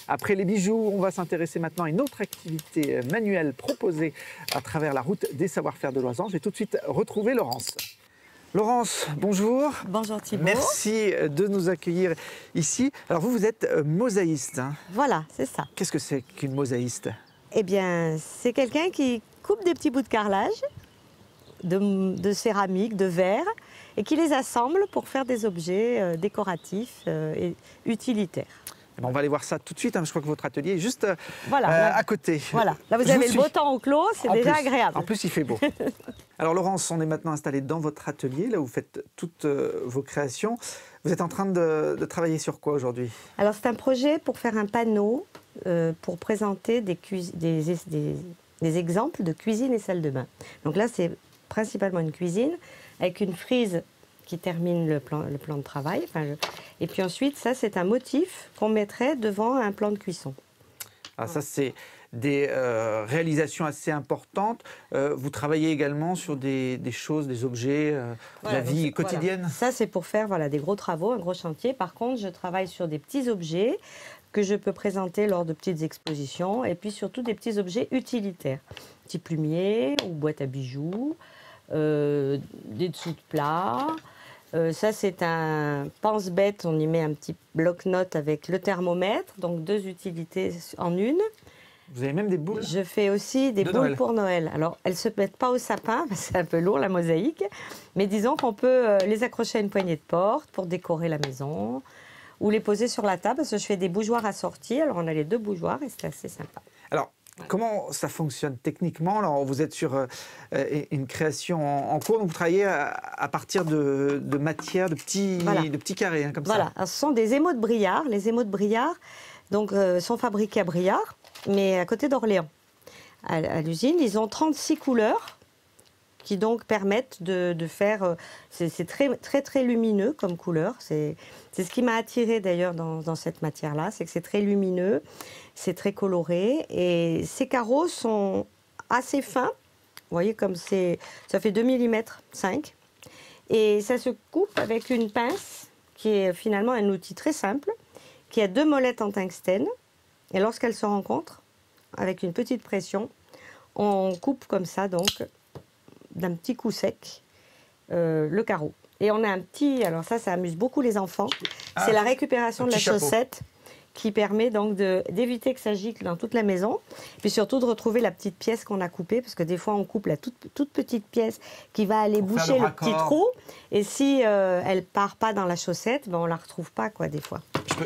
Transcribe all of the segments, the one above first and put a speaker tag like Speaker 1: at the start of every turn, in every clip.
Speaker 1: Après les bijoux, on va s'intéresser maintenant à une autre activité manuelle proposée à travers la route des savoir-faire de Loisange. Je vais tout de suite retrouver Laurence. Laurence, bonjour.
Speaker 2: Bonjour Thibault.
Speaker 1: Merci de nous accueillir ici. Alors vous êtes mosaïste. Hein.
Speaker 2: Voilà, c'est ça.
Speaker 1: Qu'est-ce que c'est qu'une mosaïste?
Speaker 2: Eh bien, c'est quelqu'un qui coupe des petits bouts de carrelage, de céramique, de verre, et qui les assemble pour faire des objets décoratifs et utilitaires.
Speaker 1: On va aller voir ça tout de suite. Hein. Je crois que votre atelier est juste
Speaker 2: voilà,
Speaker 1: à côté.
Speaker 2: Voilà. Là, vous avez le beau temps au clos, c'est déjà agréable.
Speaker 1: En plus, il fait beau. Alors, Laurence, on est maintenant installé dans votre atelier. Là, vous faites toutes vos créations. Vous êtes en train de travailler sur quoi aujourd'hui?
Speaker 2: Alors, c'est un projet pour faire un panneau pour présenter des exemples de cuisine et salle de bain. Donc là, c'est principalement une cuisine avec une frise qui termine le plan de travail. Et puis ensuite, ça, c'est un motif qu'on mettrait devant un plan de cuisson.
Speaker 1: Ah, ça, c'est des réalisations assez importantes. Vous travaillez également sur des choses, des objets de la vie quotidienne.
Speaker 2: Voilà. Ça, c'est pour faire des gros travaux, un gros chantier. Par contre, je travaille sur des petits objets que je peux présenter lors de petites expositions. Et puis surtout des petits objets utilitaires. Petits plumiers ou boîtes à bijoux, des dessous de plats. Ça, c'est un pense-bête. On y met un petit bloc-notes avec le thermomètre. Donc, 2 utilités en une.
Speaker 1: Vous avez même des boules?
Speaker 2: Je fais aussi des boules pour Noël. Alors, elles ne se mettent pas au sapin, parce que c'est un peu lourd, la mosaïque. Mais disons qu'on peut les accrocher à une poignée de porte pour décorer la maison. Ou les poser sur la table, parce que je fais des bougeoirs assortis. Alors, on a les 2 bougeoirs et c'est assez sympa.
Speaker 1: Alors, comment ça fonctionne techniquement? Alors, vous êtes sur une création en cours, donc vous travaillez à partir de matière, de petits carrés, hein, comme ça.
Speaker 2: Voilà, alors, ce sont des émaux de Briard. Les émaux de Briard sont fabriqués à Briard, mais à côté d'Orléans. À l'usine, ils ont 36 couleurs qui donc permettent de faire... C'est très lumineux comme couleur. C'est ce qui m'a attirée d'ailleurs dans cette matière-là, c'est que c'est très lumineux, c'est très coloré. Et ces carreaux sont assez fins. Vous voyez, comme ça fait 2 mm 5. Et ça se coupe avec une pince qui est finalement un outil très simple, qui a 2 molettes en tungstène. Et lorsqu'elles se rencontrent, avec une petite pression, on coupe comme ça, donc, d'un petit coup sec, le carreau. Et on a un petit... Alors ça amuse beaucoup les enfants. C'est la récupération de la chaussette qui permet donc d'éviter que ça gicle dans toute la maison. Puis surtout de retrouver la petite pièce qu'on a coupée, parce que des fois on coupe la toute petite pièce qui va aller boucher le petit trou. Et si elle part pas dans la chaussette, on la retrouve pas, quoi, des fois.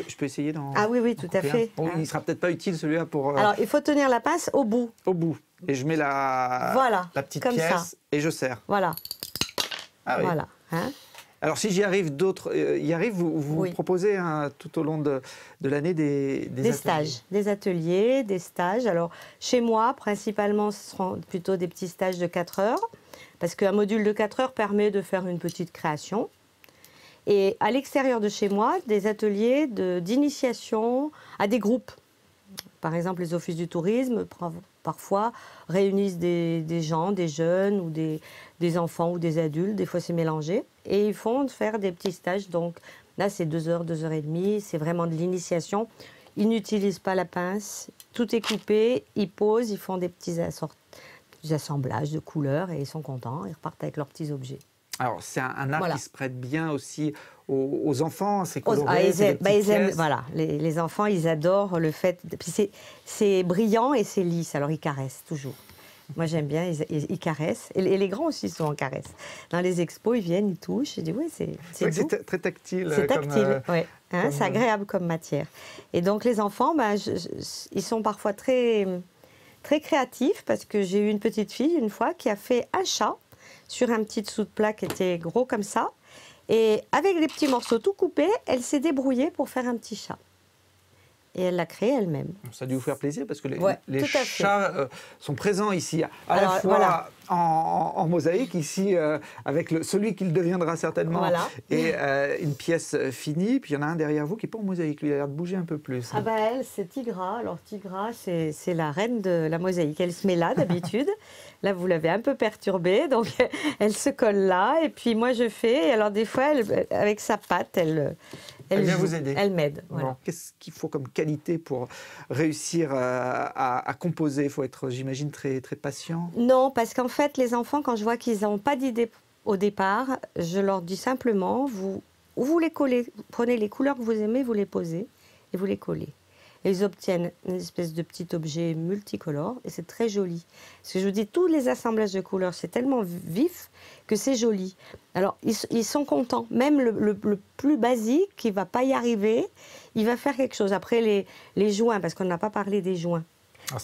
Speaker 1: Je peux essayer d'en...
Speaker 2: Ah oui, tout à fait.
Speaker 1: Bon, il ne sera peut-être pas utile celui-là pour...
Speaker 2: Alors il faut tenir la pince au bout.
Speaker 1: Au bout. Et je mets la petite
Speaker 2: comme
Speaker 1: pièce
Speaker 2: ça.
Speaker 1: Et je serre.
Speaker 2: Voilà.
Speaker 1: Ah oui.
Speaker 2: Voilà. Hein?
Speaker 1: Alors si j'y arrive, d'autres y arrivent, vous proposez tout au long de l'année des
Speaker 2: stages. Des ateliers, des stages. Alors chez moi, principalement, ce seront plutôt des petits stages de 4 heures, parce qu'un module de 4 heures permet de faire une petite création. Et à l'extérieur de chez moi, des ateliers d'initiation à des groupes. Par exemple, les offices du tourisme, parfois, réunissent des gens, des jeunes ou des enfants ou des adultes. Des fois, c'est mélangé. Et ils font faire des petits stages. Donc là, c'est 2 heures, 2 heures et demie. C'est vraiment de l'initiation. Ils n'utilisent pas la pince. Tout est coupé. Ils posent. Ils font des petits assemblages de couleurs et ils sont contents. Ils repartent avec leurs petits objets.
Speaker 1: Alors, c'est un art qui se prête bien aussi aux enfants, c'est coloré,
Speaker 2: ils aiment, voilà, les enfants, ils adorent le fait... C'est brillant et c'est lisse, alors ils caressent toujours. Moi, j'aime bien, ils caressent. Et les grands aussi sont en caresse. Dans les expos, ils viennent, ils touchent. Je dis, oui, c'est
Speaker 1: très tactile.
Speaker 2: C'est tactile, oui. Hein, c'est agréable comme matière. Et donc, les enfants, ils sont parfois très créatifs, parce que j'ai eu une petite fille, une fois, qui a fait un chat sur un petit dessous de plat qui était gros comme ça. Et avec les petits morceaux tout coupés, elle s'est débrouillée pour faire un petit chat. Et elle l'a créé elle-même.
Speaker 1: Ça a dû vous faire plaisir parce que les chats sont présents ici, à la fois
Speaker 2: voilà.
Speaker 1: en mosaïque, ici avec celui qu'il deviendra certainement,
Speaker 2: voilà.
Speaker 1: Et une pièce finie. Puis il y en a un derrière vous qui n'est pas en mosaïque, lui, il a l'air de bouger un peu plus.
Speaker 2: Ah bah elle, c'est Tigra. Alors Tigra, c'est la reine de la mosaïque. Elle se met là d'habitude. Là, vous l'avez un peu perturbée, donc elle se colle là. Et puis moi, je fais. Et alors des fois, avec sa patte,
Speaker 1: Elle vient vous aider.
Speaker 2: Elle m'aide. Voilà.
Speaker 1: Bon, qu'est-ce qu'il faut comme qualité pour réussir à composer? Il faut être, j'imagine, très, très patient.
Speaker 2: Non, parce qu'en fait, les enfants, quand je vois qu'ils n'ont pas d'idée au départ, je leur dis simplement, vous les collez, prenez les couleurs que vous aimez, vous les posez et vous les collez. Et ils obtiennent une espèce de petit objet multicolore et c'est très joli. Parce que je vous dis, tous les assemblages de couleurs, c'est tellement vif que c'est joli. Alors, ils sont contents. Même le plus basique, qui ne va pas y arriver, il va faire quelque chose. Après, les joints, parce qu'on n'a pas parlé des joints.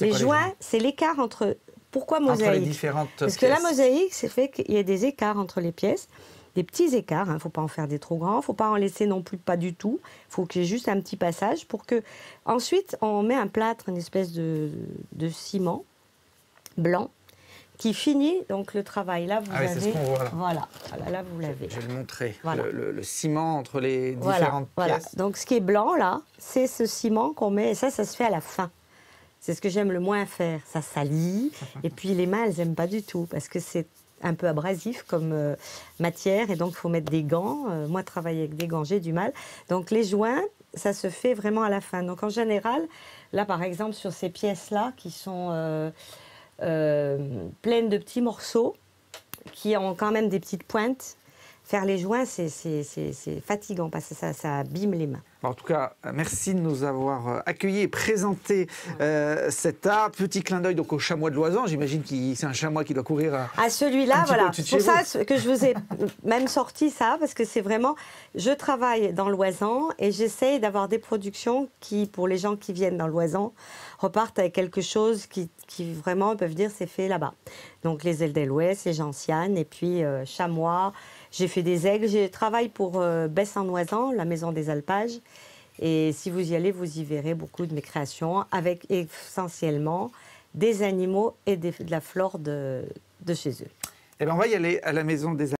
Speaker 2: Les joints, c'est l'écart entre... Pourquoi mosaïque?
Speaker 1: Entre les différentes pièces.
Speaker 2: Parce que la mosaïque, c'est fait qu'il y a des écarts entre les pièces. Des petits écarts, il ne faut pas en faire des trop grands, il ne faut pas en laisser non plus pas du tout. Il faut qu'il y ait juste un petit passage pour que... Ensuite, on met un plâtre, une espèce de ciment blanc qui finit donc le travail. Là, vous avez...
Speaker 1: c'est ce qu'on voit là.
Speaker 2: Voilà, là, vous l'avez.
Speaker 1: Je vais le montrer,
Speaker 2: voilà.
Speaker 1: le ciment entre les différentes pièces.
Speaker 2: Voilà. Donc, ce qui est blanc, là, c'est ce ciment qu'on met, et ça se fait à la fin. C'est ce que j'aime le moins faire. Ça salit, et puis les mains, elles n'aiment pas du tout, parce que c'est un peu abrasif comme matière, et donc il faut mettre des gants. Moi, travailler avec des gants, j'ai du mal. Donc les joints, ça se fait vraiment à la fin. Donc en général, là par exemple, sur ces pièces-là, qui sont pleines de petits morceaux, qui ont quand même des petites pointes, faire les joints, c'est fatigant, parce que ça abîme les mains.
Speaker 1: En tout cas, merci de nous avoir accueillis et présenté cet art. Petit clin d'œil donc au chamois de Loisan. J'imagine que c'est un chamois qui doit courir
Speaker 2: à celui-là, voilà. C'est pour ça que je vous ai même sorti ça, parce que c'est vraiment... Je travaille dans l'Oisan et j'essaye d'avoir des productions qui, pour les gens qui viennent dans l'Oisan, repartent avec quelque chose qui vraiment peuvent dire c'est fait là-bas. Donc les ailes d'Elouest, les gentianes, et puis chamois. J'ai fait des aigles. Je travaille pour Besse-en-Oisan, la maison des alpages. Et si vous y allez, vous y verrez beaucoup de mes créations, avec essentiellement des animaux et de la flore de chez eux.
Speaker 1: Eh bien, on va y aller à la maison des